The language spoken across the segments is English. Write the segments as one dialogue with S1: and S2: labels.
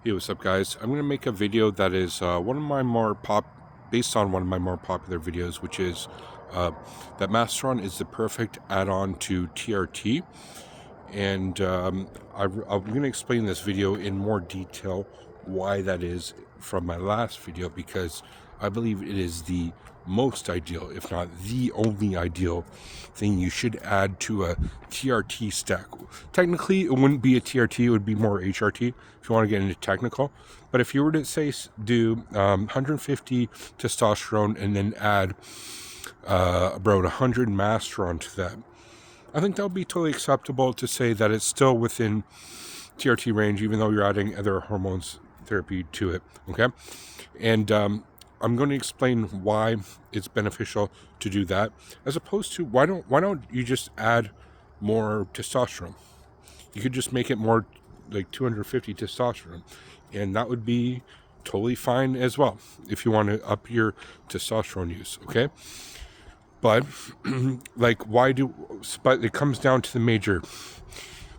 S1: Hey, what's up, guys? I'm going to make a video that is based on one of my more popular videos, which is that Masteron is the perfect add-on to TRT. And I'm going to explain in this video in more detail why that is from my last video, because I believe it is the most ideal, if not the only ideal thing you should add to a TRT stack. Technically, it wouldn't be a TRT, it would be more HRT if you want to get into technical. But if you were to say do 150 testosterone and then add about 100 Masteron to that, I think that would be totally acceptable to say that it's still within TRT range, even though you're adding other hormones therapy to it. Okay, and I'm going to explain why it's beneficial to do that, as opposed to why don't you just add more testosterone? You could just make it more like 250 testosterone, and that would be totally fine as well if you want to up your testosterone use. Okay, but but it comes down to the major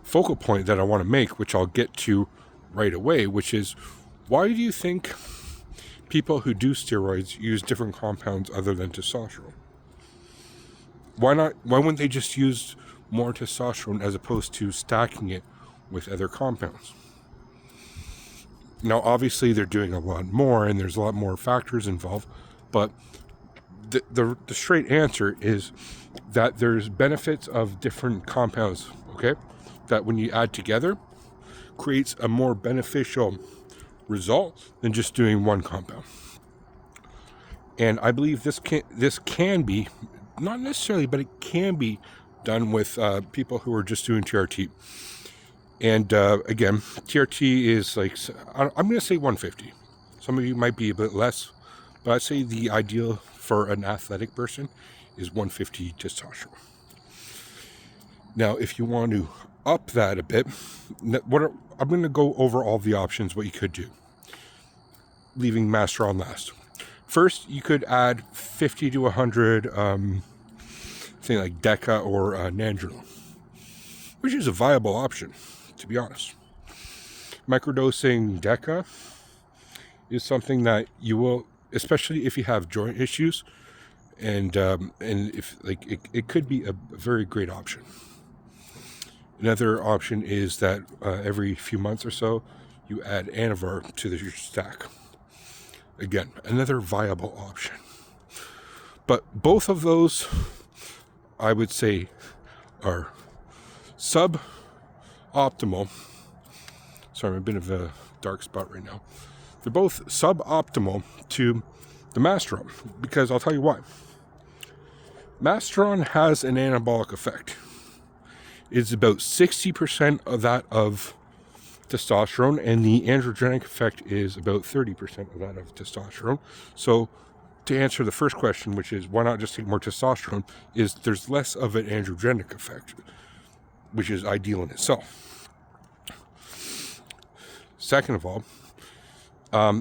S1: focal point that I want to make, which I'll get to right away, which is, why do you think people who do steroids use different compounds other than testosterone? Why wouldn't they just use more testosterone as opposed to stacking it with other compounds? Now, obviously, they're doing a lot more, and there's a lot more factors involved, but the straight answer is that there's benefits of different compounds, okay, that when you add together creates a more beneficial result than just doing one compound. And I believe this can be, not necessarily, but it can be done with people who are just doing TRT. And again, TRT is like, I'm going to say 150. Some of you might be a bit less, but I'd say the ideal for an athletic person is 150 testosterone. Now, if you want to up that a bit, I'm going to go over all the options, what you could do, leaving Masteron last. First, you could add 50 to 100, thing like Deca or Nandrolone, which is a viable option, to be honest. Microdosing Deca is something that you will, especially if you have joint issues, and if it could be a very great option. Another option is that every few months or so, you add Anavar to your stack. Again, another viable option. But both of those, I would say, are suboptimal. Sorry, I'm a bit of a dark spot right now. They're both suboptimal to the Masteron, because I'll tell you why. Masteron has an anabolic effect. It's about 60% of that of testosterone, and the androgenic effect is about 30% of that of testosterone. So to answer the first question, which is why not just take more testosterone, is there's less of an androgenic effect, which is ideal in itself. Second of all,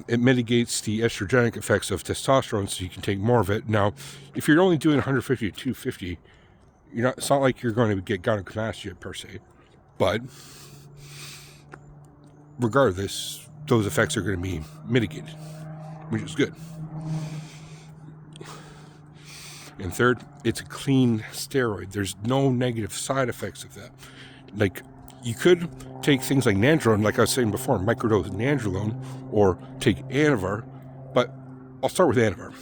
S1: it mitigates the estrogenic effects of testosterone, so you can take more of it. Now, if you're only doing 150 to 250, it's not like you're going to get gynecomastia per se, but regardless, those effects are going to be mitigated, which is good. And third, it's a clean steroid. There's no negative side effects of that. Like, you could take things like Nandrolone, like I was saying before, microdose Nandrolone, or take Anavar, but I'll start with Anavar.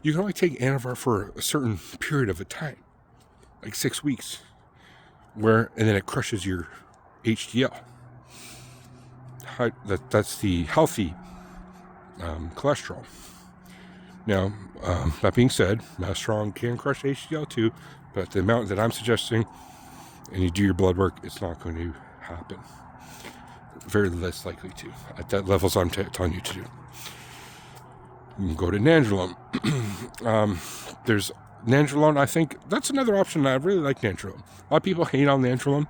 S1: You can only take Anavar for a certain period of a time, like 6 weeks, and then it crushes your HDL. That's the healthy cholesterol. Now, that being said, Masteron can crush HDL too, but the amount that I'm suggesting, and you do your blood work, it's not going to happen. Very less likely to, at that levels I'm telling you to do. You can go to Nandrolone. There's Nandrolone, I think that's another option. I really like Nandrolone. A lot of people hate on Nandrolone.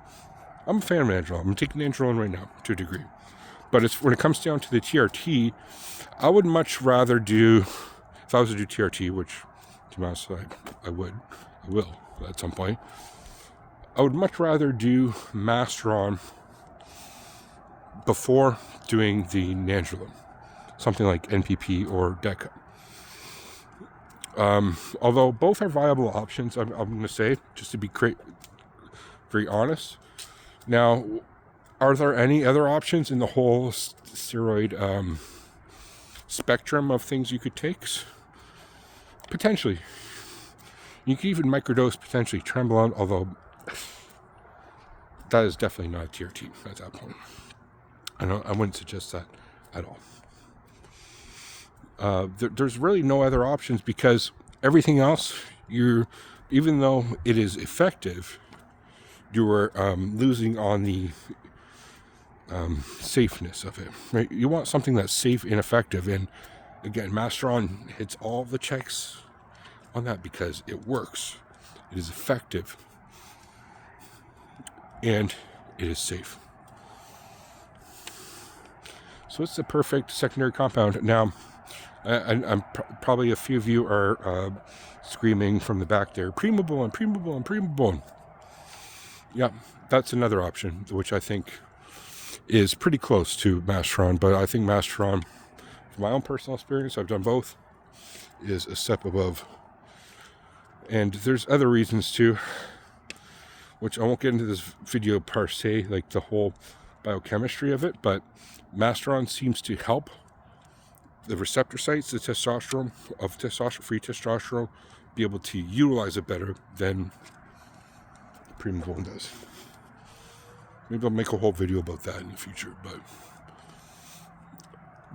S1: I'm a fan of Nandrolone. I'm taking Nandrolone right now to a degree. But when it comes down to the TRT, I would much rather do, if I was to do TRT, which to be honest, I will at some point, I would much rather do Masteron before doing the nandrolone, something like NPP or DECA. Although both are viable options, I'm going to say, just to be very honest. Now, are there any other options in the whole steroid spectrum of things you could take? Potentially. You could even microdose potentially Trembolone, although that is definitely not a TRT at that point. I wouldn't suggest that at all. There's really no other options because everything else, even though it is effective, you are losing on the safeness of it. Right? You want something that's safe and effective, and again, Masteron hits all the checks on that because it works, it is effective, and it is safe. So it's the perfect secondary compound. Now, I'm probably a few of you are screaming from the back there, Primobolan, Primobolan, Primobolan. Yeah, that's another option, which I think is pretty close to Masteron, but I think Masteron, from my own personal experience, I've done both, is a step above. And there's other reasons too, which I won't get into this video per se, like the whole biochemistry of it, but Masteron seems to help the receptor sites, the testosterone, free testosterone, be able to utilize it better than Primobolan does. Maybe I'll make a whole video about that in the future, but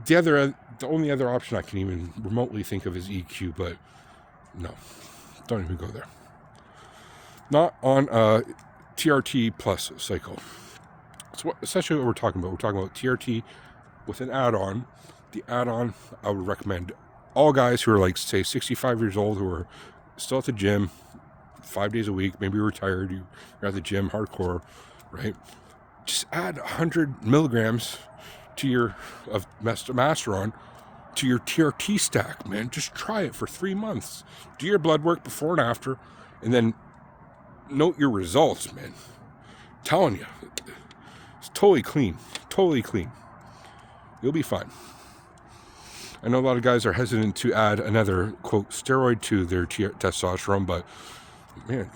S1: the only other option I can even remotely think of is EQ, but no, don't even go there. Not on a TRT plus cycle. So essentially what we're talking about. We're talking about TRT with an add-on. The add-on, I would recommend all guys who are like, say, 65 years old, who are still at the gym 5 days a week, maybe retired, you're at the gym hardcore, right? Just add 100 milligrams to your Masteron to your TRT stack, man. Just try it for 3 months. Do your blood work before and after, and then note your results, man. I'm telling you, it's totally clean. Totally clean. You'll be fine. I know a lot of guys are hesitant to add another, quote, steroid to their testosterone, but, man,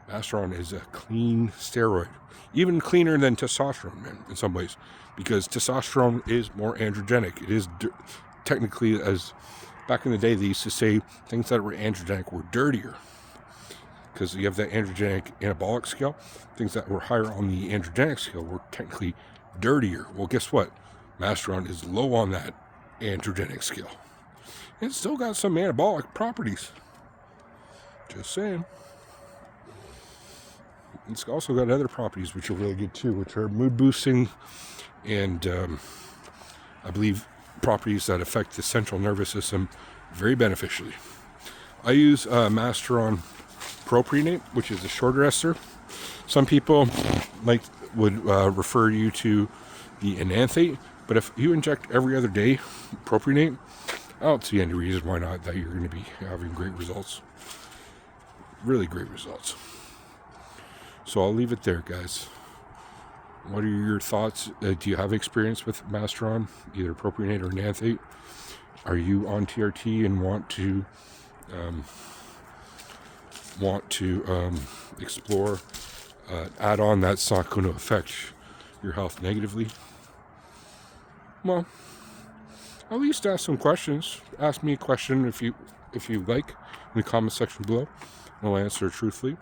S1: Masteron is a clean steroid. Even cleaner than testosterone, man, in some ways. Because testosterone is more androgenic. It is technically, as back in the day, they used to say things that were androgenic were dirtier. Because you have that androgenic anabolic scale. Things that were higher on the androgenic scale were technically dirtier. Well, guess what? Masteron is low on that androgenic scale. It's still got some anabolic properties. Just saying. It's also got other properties which are really good too, which are mood boosting and I believe properties that affect the central nervous system very beneficially. I use Masteron propionate, which is a shorter ester. Some people would refer you to the enanthate, but if you inject every other day propionate, I don't see any reason why not that you're going to be having great results. Really great results. So I'll leave it there, guys. What are your thoughts? Do you have experience with Masteron, either propionate or enanthate? Are you on TRT and want to explore add-on that's not going to affect your health negatively? Well, at least ask some questions. Ask me a question if you like in the comment section below. I'll answer truthfully.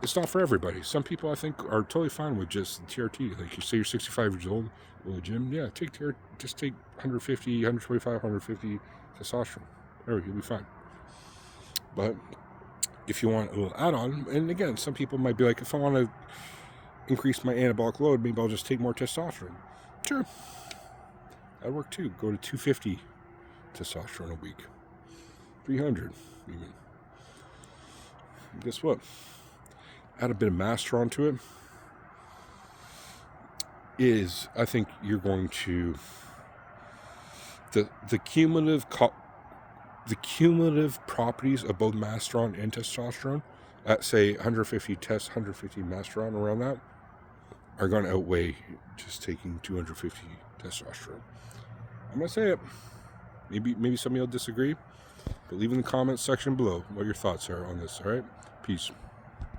S1: It's not for everybody. Some people, I think, are totally fine with just TRT. Like, you say you're 65 years old, go to the gym, yeah, just take 150, 125, 150 testosterone. There, you'll be fine. But if you want a little add-on, and again, some people might be like, if I want to increase my anabolic load, maybe I'll just take more testosterone. Sure. That'd work too. Go to 250 testosterone a week. 300 even. And guess what? Add a bit of Masteron to it. I think you're going to the cumulative properties of both Masteron and testosterone at, say, 150 Masteron, around that, are going to outweigh just taking 250 testosterone. I'm going to say it. Maybe some of you will disagree, but leave in the comments section below what your thoughts are on this. All right, peace.